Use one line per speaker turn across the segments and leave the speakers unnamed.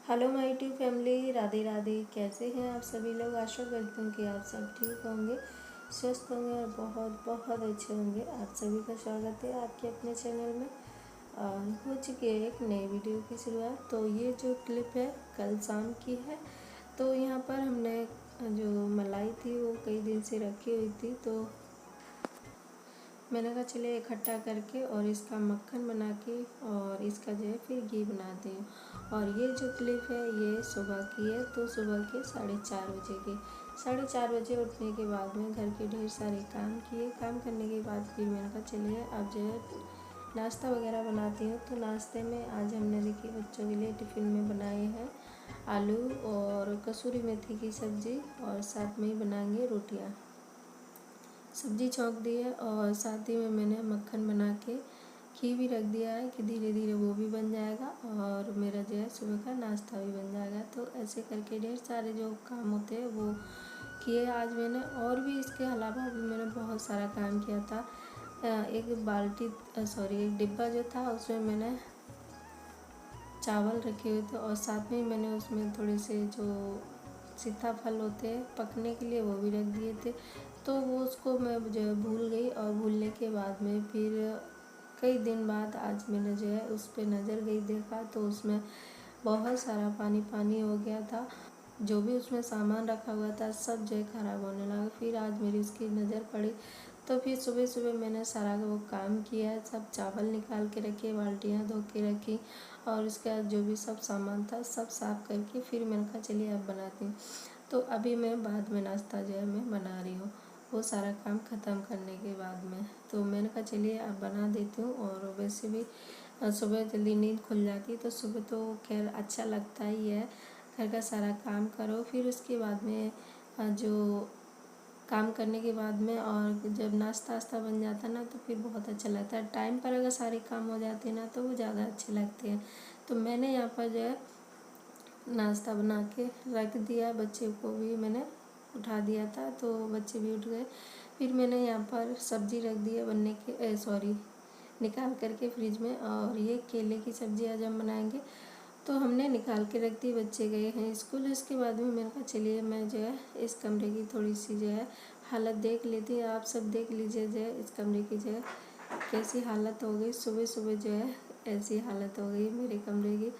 Hello my ट्यू family, Radhe Radhe. कैसे हैं आप सभी लोग? आशा करती हूँ कि आप सब ठीक होंगे, स्वस्थ होंगे और बहुत बहुत अच्छे होंगे। आप सभी का स्वागत है आपके अपने चैनल में। हो चुकी है एक नई वीडियो की शुरुआत। तो ये जो क्लिप है कल शाम की है। तो यहाँ पर हमने जो मलाई थी वो कई दिन से रखी हुई थी, तो मैंने कहा चलिए इकट्ठा करके और इसका मक्खन बना के और इसका जो है फिर घी बनाते हैं। और ये जो क्लिप है ये सुबह की है, तो सुबह के 4:30 बजे की। 4:30 बजे उठने के बाद में घर के ढेर सारे काम किए। काम करने के बाद फिर मैंने कहा चलिए अब जो है नाश्ता वगैरह बनाती हूँ। तो नाश्ते में आज हमने देखिए बच्चों के लिए टिफ़िन में बनाए हैं आलू और कसूरी मेथी की सब्ज़ी, और साथ में ही बनाएंगे रोटियाँ। सब्जी छौंक दी है और साथ ही में मैंने मक्खन बना के घी भी रख दिया है कि धीरे धीरे वो भी बन जाएगा और मेरा जो है सुबह का नाश्ता भी बन जाएगा। तो ऐसे करके ढेर सारे जो काम होते हैं वो किए आज मैंने। और भी इसके अलावा भी मैंने बहुत सारा काम किया था। एक डिब्बा जो था उसमें मैंने चावल रखे हुए थे और साथ में ही मैंने उसमें थोड़े से जो सीताफल होते हैं पकने के लिए वो भी रख दिए थे। तो वो उसको मैं जो है भूल गई और भूलने के बाद में फिर कई दिन बाद आज मैंने जो है उस पर नज़र गई, देखा तो उसमें बहुत सारा पानी पानी हो गया था। जो भी उसमें सामान रखा हुआ था सब जो है ख़राब होने लगा। फिर आज मेरी उसकी नज़र पड़ी तो फिर सुबह सुबह मैंने सारा वो काम किया, सब चावल निकाल के रखे, बाल्टियाँ धो के रखी और उसके बाद जो भी सब सामान था सब साफ़ करके फिर मैंने कहा चलिए अब बनाती हूँ। तो अभी मैं बाद में नाश्ता जो है मैं बना रही हूँ, वो सारा काम ख़त्म करने के बाद में। तो मैंने कहा चलिए अब बना देती हूँ। और वैसे भी सुबह जल्दी नींद खुल जाती है तो सुबह तो खैर अच्छा लगता ही है, घर का सारा काम करो फिर उसके बाद में जो काम करने के बाद में और जब नाश्ता वास्ता बन जाता है ना तो फिर बहुत अच्छा लगता है। टाइम पर अगर सारे काम हो जाते हैं ना तो वो ज़्यादा अच्छे लगते हैं। तो मैंने यहाँ पर जो है नाश्ता बना के रख दिया, बच्चे को भी मैंने उठा दिया था तो बच्चे भी उठ गए। फिर मैंने यहाँ पर सब्ज़ी रख दी है निकाल करके फ्रिज में। और ये केले की सब्ज़ी आज हम बनाएंगे, तो हमने निकाल के रख दी। बच्चे गए हैं स्कूल। इसके बाद में मैंने कहा चलिए मैं जो है इस कमरे की थोड़ी सी जो है हालत देख लेती है। आप सब देख लीजिए जो है इस कमरे की जो है कैसी हालत हो गई। सुबह सुबह जो है ऐसी हालत हो गई मेरे कमरे की।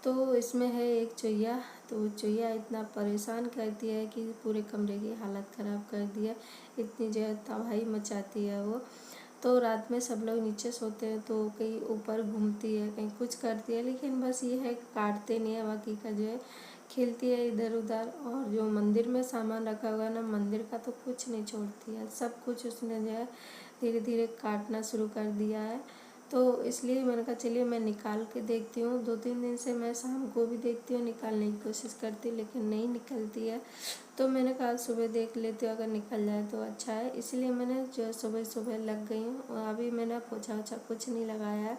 तो इसमें है एक चुहिया, तो वो चुहिया इतना परेशान करती है कि पूरे कमरे की हालत ख़राब कर दी है। इतनी जो है तबाही मचाती है वो। तो रात में सब लोग नीचे सोते हैं तो कहीं ऊपर घूमती है, कहीं कुछ करती है, लेकिन बस ये है काटते नहीं है, बाकी का जो है खेलती है इधर उधर। और जो मंदिर में सामान रखा हुआ है ना, मंदिर का तो कुछ नहीं छोड़ती है, सब कुछ उसने जो है धीरे धीरे काटना शुरू कर दिया है। तो इसलिए मैंने कहा चलिए मैं निकाल के देखती हूँ। 2-3 दिन से मैं शाम को भी देखती हूँ, निकालने की कोशिश करती, लेकिन नहीं निकलती है। तो मैंने कहा सुबह देख लेती हूँ, अगर निकल जाए तो अच्छा है, इसलिए मैंने जो है सुबह सुबह लग गई हूँ। और अभी मैंने पोछा ओछा कुछ नहीं लगाया है,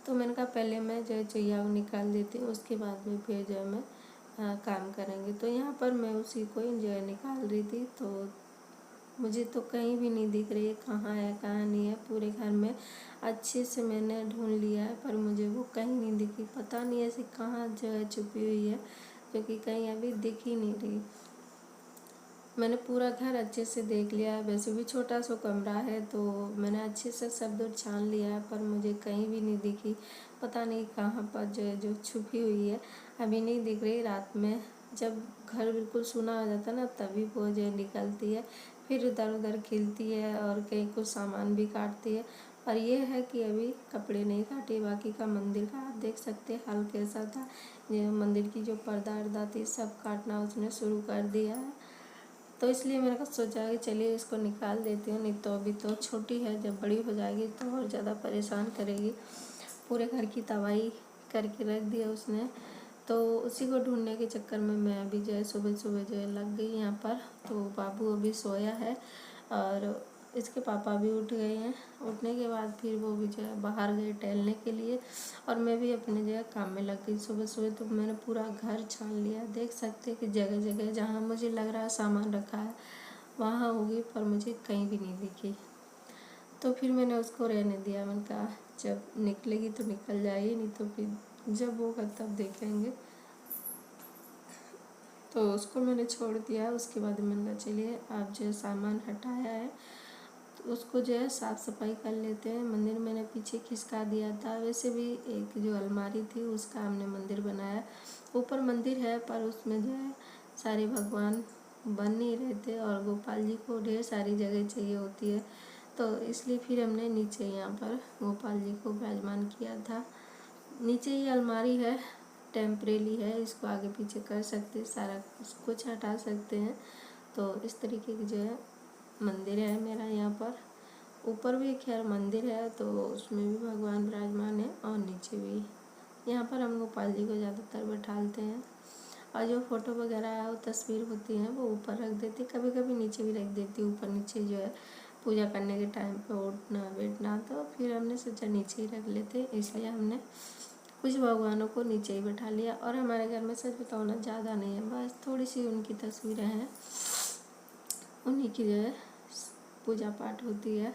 तो मैंने कहा पहले मैं जो है चुहिया निकाल देती हूँ, उसके बाद में फिर जो है मैं काम करेंगे। तो यहाँ पर मैं उसी को जो है निकाल रही थी, तो मुझे तो कहीं भी नहीं दिख रही है, कहाँ है कहाँ नहीं है। पूरे घर में अच्छे से मैंने ढूंढ लिया है पर मुझे वो कहीं नहीं दिखी। पता नहीं ऐसे कहाँ जो है छुपी हुई है, जो कि कहीं अभी दिख ही नहीं रही। मैंने पूरा घर अच्छे से देख लिया है, वैसे भी छोटा सा कमरा है तो मैंने अच्छे से सब दूर छान लिया है, पर मुझे कहीं भी नहीं दिखी। पता नहीं कहाँ पर जो है जो छुपी हुई है, अभी नहीं दिख रही। रात में जब घर बिल्कुल सूना हो जाता है ना तभी वो जो है निकलती है, फिर इधर उधर खेलती है और कहीं कुछ सामान भी काटती है। और ये है कि अभी कपड़े नहीं काटे, बाकी का मंदिर का आप देख सकते हैं हाल कैसा था। ये मंदिर की जो पर्दा अर्दा थी सब काटना उसने शुरू कर दिया है। तो इसलिए मैंने कहा सोचा कि चलिए इसको निकाल देती हूँ, नहीं तो अभी तो छोटी है, जब बड़ी हो जाएगी तो और ज़्यादा परेशान करेगी। पूरे घर की तबाही करके रख दिया उसने। तो उसी को ढूंढने के चक्कर में मैं अभी जो है सुबह सुबह जो है लग गई यहाँ पर। तो बाबू अभी सोया है और इसके पापा भी उठ गए हैं। उठने के बाद फिर वो भी जो है बाहर गए टहलने के लिए और मैं भी अपने जो है काम में लग गई सुबह सुबह। तो मैंने पूरा घर छान लिया, देख सकते हैं कि जगह जगह जहाँ मुझे लग रहा है सामान रखा है वहाँ होगी, पर मुझे कहीं भी नहीं दिखी। तो फिर मैंने उसको रहने दिया। मैंने कहा जब निकलेगी तो निकल जाएगी, नहीं तो फिर जब होगा तब देखेंगे। तो उसको मैंने छोड़ दिया। उसके बाद मैंने कहा चलिए आप जो सामान हटाया है तो उसको जो है साफ़ सफाई कर लेते हैं। मंदिर मैंने पीछे खिसका दिया था, वैसे भी एक जो अलमारी थी उसका हमने मंदिर बनाया। ऊपर मंदिर है पर उसमें जो है सारे भगवान बन नहीं रहे थे और गोपाल जी को ढेर सारी जगह चाहिए होती है, तो इसलिए फिर हमने नीचे यहाँ पर गोपाल जी को विराजमान किया था। नीचे ही अलमारी है, टेम्परेरी है, इसको आगे पीछे कर सकते हैं, सारा कुछ हटा सकते हैं। तो इस तरीके की जो है मंदिर है मेरा यहाँ पर। ऊपर भी खैर मंदिर है तो उसमें भी भगवान विराजमान है और नीचे भी। यहाँ पर हम गोपाल जी को ज़्यादातर बैठालते हैं और जो फ़ोटो वगैरह वो तस्वीर होती हैं वो ऊपर रख देती, कभी कभी नीचे भी रख देती। ऊपर नीचे जो है पूजा करने के टाइम पे उठना बैठना, तो फिर हमने सोचा नीचे ही रख लेते, इसलिए हमने कुछ भगवानों को नीचे ही बैठा लिया। और हमारे घर में सच बताओ ना ज़्यादा नहीं है, बस थोड़ी सी उनकी तस्वीरें हैं, उन्हीं की जो है पूजा पाठ होती है।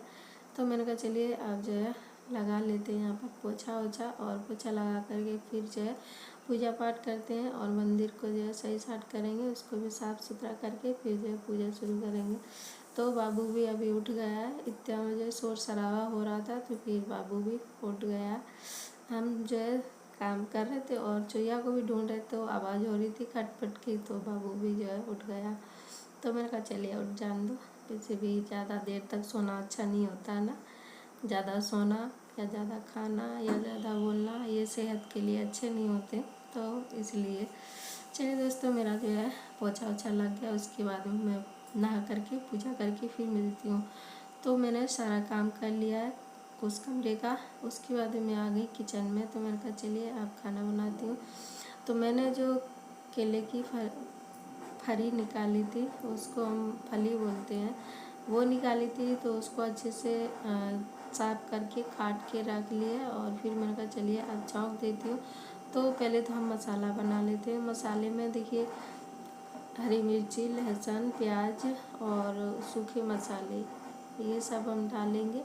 तो मैंने कहा चलिए आप जो है लगा लेते हैं यहाँ पर पोछा ओछा, और पोछा लगा करके फिर जो है पूजा पाठ करते हैं और मंदिर को जो है सही साट करेंगे, उसको भी साफ़ सुथरा करके फिर जो है पूजा शुरू करेंगे। तो बाबू भी अभी उठ गया है, इतना मुझे शोर शराबा हो रहा था तो फिर बाबू भी उठ गया। हम जो है काम कर रहे थे और चुईया को भी ढूंढ रहे थे, तो आवाज़ हो रही थी खटपट की, तो बाबू भी जो है उठ गया। तो मैंने कहा चलिए उठ जान दो, वैसे भी ज़्यादा देर तक सोना अच्छा नहीं होता है ना, ज़्यादा सोना या ज़्यादा खाना या ज़्यादा बोलना ये सेहत के लिए अच्छे नहीं होते, तो इसलिए चलिए दोस्तों मेरा जो है पोछा ओछा लग गया। उसके बाद में मैं नहा करके पूजा करके फिर मिलती हूँ। तो मैंने सारा काम कर लिया है उस कमरे का। उसके बाद मैं आ गई किचन में, तो मैंने कहा चलिए आप खाना बनाती हूँ। तो मैंने जो केले की फली निकाली थी, उसको हम फली बोलते हैं, वो निकाली थी, तो उसको अच्छे से साफ करके काट के रख लिया। और फिर मैंने कहा चलिए अब छौंक देती हूँ। तो पहले तो हम मसाला बना लेते हैं। मसाले में देखिए हरी मिर्ची, लहसुन, प्याज और सूखे मसाले, ये सब हम डालेंगे।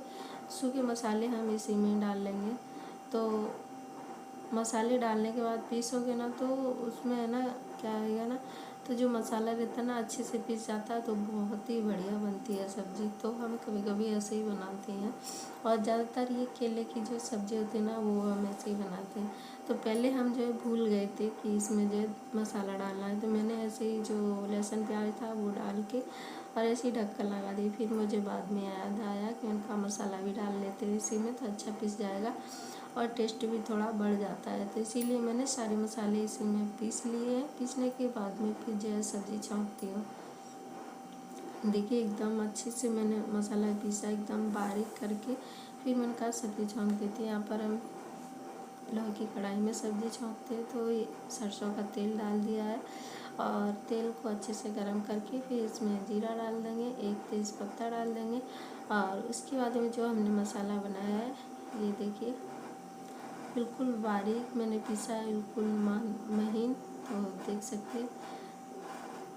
सूखे मसाले हम इसी में डाल लेंगे। तो मसाले डालने के बाद पीसोगे ना तो उसमें है ना क्या आएगा ना, तो जो मसाला रहता है ना अच्छे से पीस जाता है, तो बहुत ही बढ़िया बनती है सब्ज़ी। तो हम कभी कभी ऐसे ही बनाते हैं और ज़्यादातर ये केले की जो सब्ज़ी होती है ना वो हम ऐसे ही बनाते हैं। तो पहले हम जो है भूल गए थे कि इसमें जो है मसाला डालना है, तो मैंने ऐसे ही जो लहसुन प्याज था वो डाल के और ऐसे ही ढक्कन लगा दी। फिर मुझे बाद में याद आया कि उनका मसाला भी डाल लेते हैं इसी में, तो अच्छा पिस जाएगा और टेस्ट भी थोड़ा बढ़ जाता है। तो इसीलिए मैंने सारे मसाले इसी में पीस लिए हैं। पीसने के बाद में फिर जो है सब्ज़ी छौंकती हूँ। देखिए एकदम अच्छे से मैंने मसाला पीसा एकदम बारीक करके, फिर मैंने कहा सब्ज़ी छौंक देती है। यहाँ पर हम लोहे की कढ़ाई में सब्ज़ी छौंकते हैं, तो सरसों का तेल डाल दिया है और तेल को अच्छे से गर्म करके फिर इसमें जीरा डाल देंगे, एक तेज़पत्ता डाल देंगे और उसके बाद में जो हमने मसाला बनाया है ये देखिए बिल्कुल बारीक मैंने पीसा है, बिल्कुल महीन, तो देख सकते हैं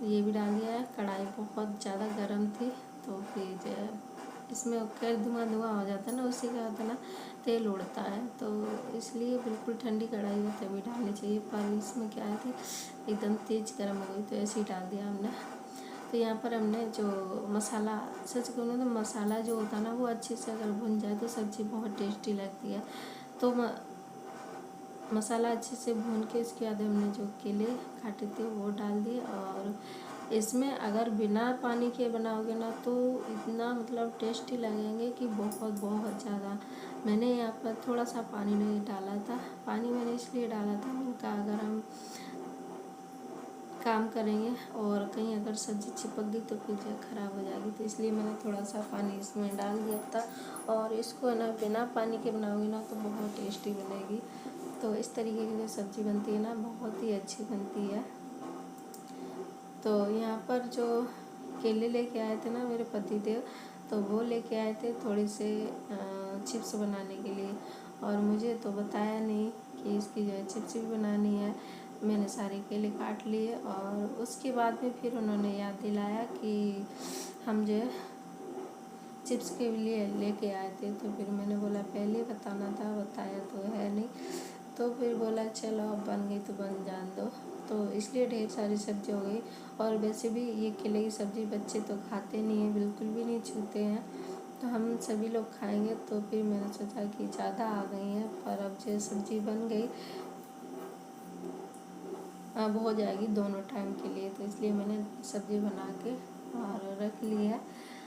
ये भी डाल दिया है। कढ़ाई बहुत ज़्यादा गर्म थी तो फिर जो है इसमें खैर धुआं धुआं हो जाता है ना, उससे क्या होता है ना तेल उड़ता है, तो इसलिए बिल्कुल ठंडी कढ़ाई हो तभी डालनी चाहिए। पर इसमें क्या है कि एकदम तेज़ गर्म हो गई तो ऐसे ही डाल दिया हमने। तो यहाँ पर हमने जो मसाला, सच कहूँ ना तो मसाला जो होता है ना वो अच्छे से अगर भुन जाए तो सब्ज़ी बहुत टेस्टी लगती है। तो मसाला अच्छे से भून के इसके बाद हमने जो केले काटे थे वो डाल दिए। और इसमें अगर बिना पानी के बनाओगे ना तो इतना मतलब टेस्टी लगेंगे कि बहुत बहुत ज़्यादा। मैंने यहाँ पर थोड़ा सा पानी नहीं डाला था, पानी मैंने इसलिए डाला था, मैंने कहा अगर हम काम करेंगे और कहीं अगर सब्ज़ी चिपक गई तो फिर जो ख़राब हो जाएगी, तो इसलिए मैंने थोड़ा सा पानी इसमें डाल दिया था। और इसको ना बिना पानी के बनाओगे ना तो बहुत टेस्टी बनेगी। तो इस तरीके की जो सब्ज़ी बनती है ना बहुत ही अच्छी बनती है। तो यहाँ पर जो केले लेके आए थे ना मेरे पतिदेव, तो वो लेके आए थे थोड़े से चिप्स बनाने के लिए, और मुझे तो बताया नहीं कि इसकी जो है चिप्स भी बनानी है। मैंने सारे केले काट लिए और उसके बाद में फिर उन्होंने याद दिलाया कि हम जो है चिप्स के लिए लेके आए थे। तो फिर मैंने बोला पहले बताना था, बताया तो है नहीं। तो फिर बोला चलो अब बन गई तो बन जान दो। तो इसलिए ढेर सारी सब्जी हो गई। और वैसे भी ये केले की सब्ज़ी बच्चे तो खाते नहीं हैं, बिल्कुल भी नहीं छूते हैं, तो हम सभी लोग खाएंगे। तो फिर मैंने सोचा कि ज़्यादा आ गई हैं, पर अब जो सब्ज़ी बन गई अब हो जाएगी दोनों टाइम के लिए, तो इसलिए मैंने सब्ज़ी बना के और रख ली है।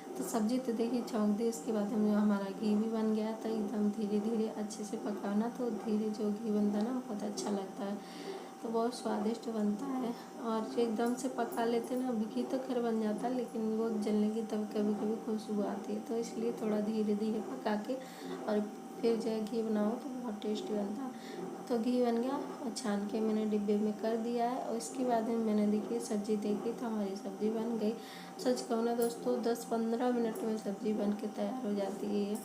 तो सब्ज़ी तो देखिए छौंक दी, उसके बाद हम हमारा घी भी बन गया था। एकदम धीरे धीरे अच्छे से पकाना, तो धीरे जो घी बनता है ना बहुत अच्छा लगता है, तो बहुत स्वादिष्ट बनता है। और जो एकदम से पका लेते हैं ना, घी तो खैर बन जाता है, लेकिन वो जलने की तब कभी कभी खुशबू आती है, तो इसलिए थोड़ा धीरे धीरे पका के और फिर जो है घी बनाओ तो बहुत टेस्टी बनता है। तो घी बन गया और छान के मैंने डिब्बे में कर दिया है। और इसके बाद में मैंने देखिए सब्ज़ी देखी तो हमारी सब्ज़ी बन गई। सच कहूँ ना दोस्तों, 10-15 मिनट में सब्ज़ी बन के तैयार हो जाती है।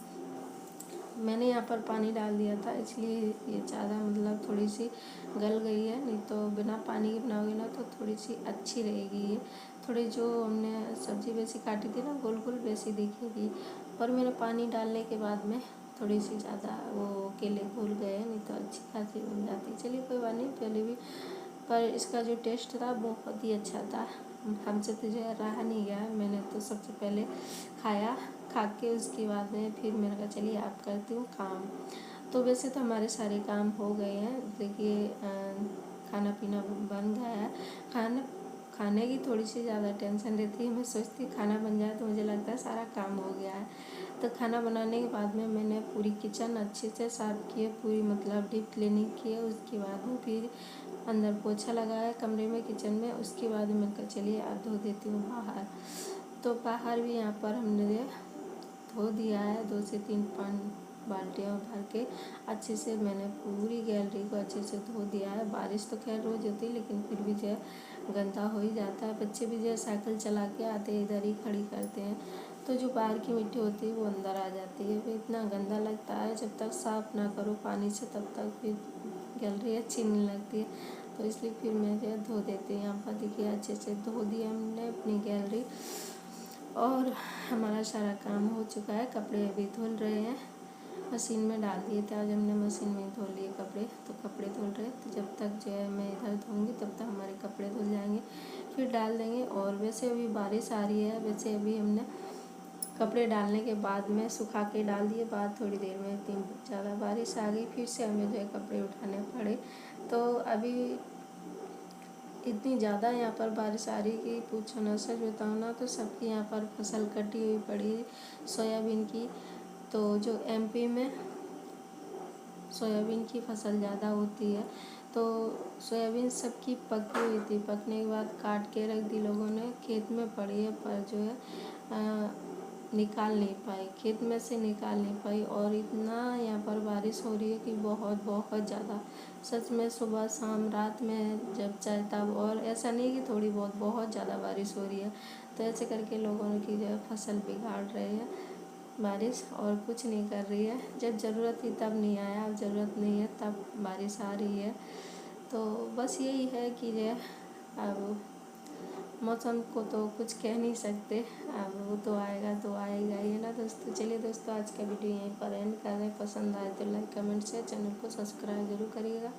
मैंने यहाँ पर पानी डाल दिया था, इसलिए ये ज़्यादा मतलब थोड़ी सी गल गई है, नहीं तो बिना पानी के बनाओगे ना तो थोड़ी सी अच्छी रहेगी। ये थोड़ी जो हमने सब्ज़ी वैसी काटी थी ना गोल गोल वैसी दिखेगी, पर मैंने पानी डालने के बाद में थोड़ी सी ज़्यादा वो केले घुल गए, नहीं तो अच्छी खासी बन जाती। चलिए कोई बात नहीं, पहले भी पर इसका जो टेस्ट था बहुत ही अच्छा था। हमसे तो जो है रहा नहीं गया, मैंने तो सबसे पहले खाया, खा के उसके बाद में फिर मैंने कहा चलिए आप करती हूँ काम। तो वैसे तो हमारे सारे काम हो गए हैं। देखिए खाना पीना बन गया है। खाने की थोड़ी सी ज़्यादा टेंशन रहती है, मैं सोचती खाना बन जाए तो मुझे लगता है सारा काम हो गया है। तो खाना बनाने के बाद में मैंने पूरी किचन अच्छे से साफ़ की है, पूरी मतलब डीप क्लीनिंग की है। उसके बाद में फिर अंदर पोछा लगाया कमरे में, किचन में। उसके बाद मैंने कहा चलिए आप धो देती हूँ बाहर। तो बाहर भी यहाँ पर हमने धो दिया है, 2 से 3 बाल्टियाँ भर के अच्छे से मैंने पूरी गैलरी को अच्छे से धो दिया है। बारिश तो खैर रोज होती है, लेकिन फिर भी जो है गंदा हो ही जाता है। बच्चे भी जो है साइकिल चला के आते हैं, इधर ही खड़ी करते हैं, तो जो बाहर की मिट्टी होती है वो अंदर आ जाती है। फिर इतना गंदा लगता है, जब तक साफ़ ना करो पानी से तब तक फिर गैलरी अच्छी नहीं लगती है। तो इसलिए फिर मैं जो है धो देती हूँ। यहाँ पर देखिए अच्छे से धो दिया हमने अपनी गैलरी, और हमारा सारा काम हो चुका है। कपड़े अभी धुल रहे हैं, मशीन में डाल दिए थे आज हमने, मशीन में धो लिए कपड़े, तो कपड़े धुल रहे। तो जब तक जो है मैं इधर धोऊंगी तब तक हमारे कपड़े धुल जाएंगे, फिर डाल देंगे। और वैसे अभी बारिश आ रही है, वैसे अभी हमने कपड़े डालने के बाद में सुखा के डाल दिए, बाद थोड़ी देर में इतनी ज़्यादा बारिश आ गई, फिर से हमें जो है कपड़े उठाने पड़े। तो अभी इतनी ज़्यादा यहाँ पर बारिश आ रही कि पूछो ना, सच बताऊँ ना तो सबकी यहाँ पर फसल कटी हुई पड़ी है सोयाबीन की। तो जो एमपी में सोयाबीन की फसल ज़्यादा होती है, तो सोयाबीन सबकी पकी हुई थी, पकने के बाद काट के रख दी लोगों ने, खेत में पड़ी है, पर जो है निकाल नहीं पाए, खेत में से निकाल नहीं पाई। और इतना यहाँ पर बारिश हो रही है कि बहुत बहुत ज़्यादा, सच में सुबह शाम रात में जब चाहे तब। और ऐसा नहीं कि थोड़ी बहुत, बहुत ज़्यादा बारिश हो रही है। तो ऐसे करके लोगों की जो है फसल बिगाड़ रहे हैं बारिश, और कुछ नहीं कर रही है। जब ज़रूरत थी तब नहीं आया, अब ज़रूरत नहीं है तब बारिश आ रही है। तो बस यही है कि जो है अब मौसम को तो कुछ कह नहीं सकते, अब वो तो आएगा तो आएगा ही, है ना दोस्तों। चलिए दोस्तों, आज का वीडियो यहीं पर एंड कर रहे हैं। पसंद आए तो लाइक कमेंट शेयर, चैनल को सब्सक्राइब जरूर करिएगा।